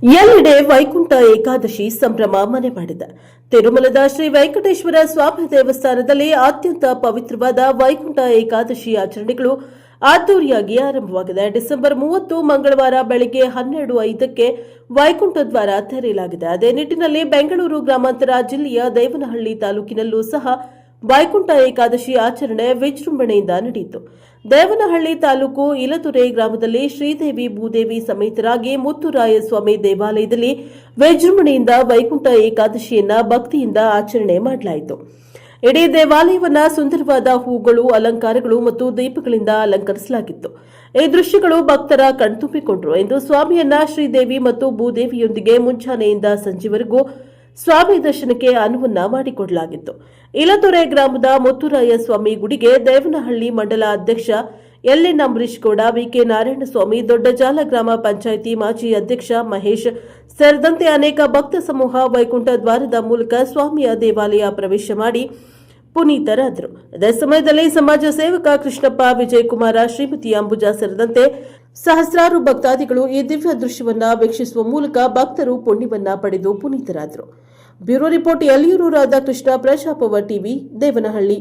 ಎಲ್ಲೆಡೆ ವೈಕುಂಠ ಏಕಾದಶಿ ಸಂಭ್ರಮ ಮನೆ ಮಾಡಿದೆ. ತಿರುಮಲದ ಶ್ರೀ ವೆಂಕಟೇಶ್ವರ ಸ್ವಾಮಿ ದೇವಸ್ಥಾನದಲ್ಲಿ ಅತ್ಯಂತ ಪವಿತ್ರವಾದ ವೈಕುಂಠ ಏಕಾದಶಿ ಆಚರಣೆಗಳು ಅದ್ದೂರಿಯಾಗಿ ಆರಂಭವಾಗಿದೆ. ಡಿಸೆಂಬರ್ 30 ಮಂಗಳವಾರ ಬೆಳಗ್ಗೆ 12:05ಕ್ಕೆ ವೈಕುಂಠ ದ್ವಾರ ತೆರೆಯಲಾಗಿದೆ. ಅದೇ ನಿಟ್ಟಿನಲ್ಲಿ ಬೆಂಗಳೂರು ಗ್ರಾಮಾಂತರ ಜಿಲ್ಲೆಯ ದೇವನಹಳ್ಳಿ ತಾಲೂಕಿನಲ್ಲೂ ಸಹ ವೈಕುಂಠ ಏಕಾದಶಿ ಆಚರಣೆ ವಿಜೃಂಭಣೆಯಿಂದ ನಡೆಯಿತು. ದೇವನಹಳ್ಳಿ ತಾಲೂಕು ಇಲತುರೆ ಗ್ರಾಮದಲ್ಲಿ ಶ್ರೀದೇವಿ ಭೂದೇವಿ ಸಮೇತರಾಗಿ ಮುತ್ತುರಾಯಸ್ವಾಮಿ ದೇವಾಲಯದಲ್ಲಿ ವಿಜೃಂಭಣೆಯಿಂದ ವೈಕುಂಠ ಏಕಾದಶಿಯನ್ನ ಭಕ್ತಿಯಿಂದ ಆಚರಣೆ ಮಾಡಲಾಯಿತು. ಇಡೀ ದೇವಾಲಯವನ್ನ ಸುಂದರವಾದ ಹೂಗಳು, ಅಲಂಕಾರಗಳು ಮತ್ತು ದೀಪಗಳಿಂದ ಅಲಂಕರಿಸಲಾಗಿತ್ತು. ಈ ದೃಶ್ಯಗಳು ಭಕ್ತರ ಕಣ್ತುಂಬಿಕೊಂಡರು ಎಂದು ಸ್ವಾಮಿಯನ್ನ ಶ್ರೀದೇವಿ ಮತ್ತು ಭೂದೇವಿಯೊಂದಿಗೆ ಮುಂಜಾನೆಯಿಂದ ಸಂಜೆವರೆಗೂ ಸ್ವಾಮಿ ದರ್ಶನಕ್ಕೆ ಅನುವನ್ನ ಮಾಡಿಕೊಡಲಾಗಿತ್ತು. ಇಲತುರೆ ಗ್ರಾಮದ ಮುತ್ತುರಾಯ ಸ್ವಾಮಿ ಗುಡಿಗೆ ದೇವನಹಳ್ಳಿ ಮಂಡಲ ಅಧ್ಯಕ್ಷ ಎಲ್ಎನ್ ಅಂಬರೀಶ್ ಗೌಡ, ವಿಕೆ ನಾರಾಯಣಸ್ವಾಮಿ, ದೊಡ್ಡಜಾಲ ಗ್ರಾಮ ಪಂಚಾಯಿತಿ ಮಾಜಿ ಅಧ್ಯಕ್ಷ ಮಹೇಶ್ ಸೇರಿದಂತೆ ಅನೇಕ ಭಕ್ತ ಸಮೂಹ ವೈಕುಂಠ ದ್ವಾರದ ಮೂಲಕ ಸ್ವಾಮಿಯ ದೇವಾಲಯ ಪ್ರವೇಶ ಮಾಡಿ ಪುನೀತರಾದರು. ಅದೇ ಸಮಯದಲ್ಲಿ ಸಮಾಜ ಸೇವಕ ಕೃಷ್ಣಪ್ಪ, ವಿಜಯಕುಮಾರ, ಶ್ರೀಮತಿ ಅಂಬುಜಾ ಸೇರಿದಂತೆ ಸಹಸ್ರಾರು ಭಕ್ತಾದಿಗಳು ಈ ದಿವ್ಯ ದೃಶ್ಯವನ್ನ ವೀಕ್ಷಿಸುವ ಮೂಲಕ ಭಕ್ತರು ಪುಣ್ಯವನ್ನ ಪಡೆದು ಪುನೀತರಾದರು. ಬ್ಯೂರೋ ರಿಪೋರ್ಟ್, ಯಲಿಯೂರು ರಾಧಾಕೃಷ್ಣ, ಪ್ರಜಾಪವ ಟಿವಿ, ದೇವನಹಳ್ಳಿ.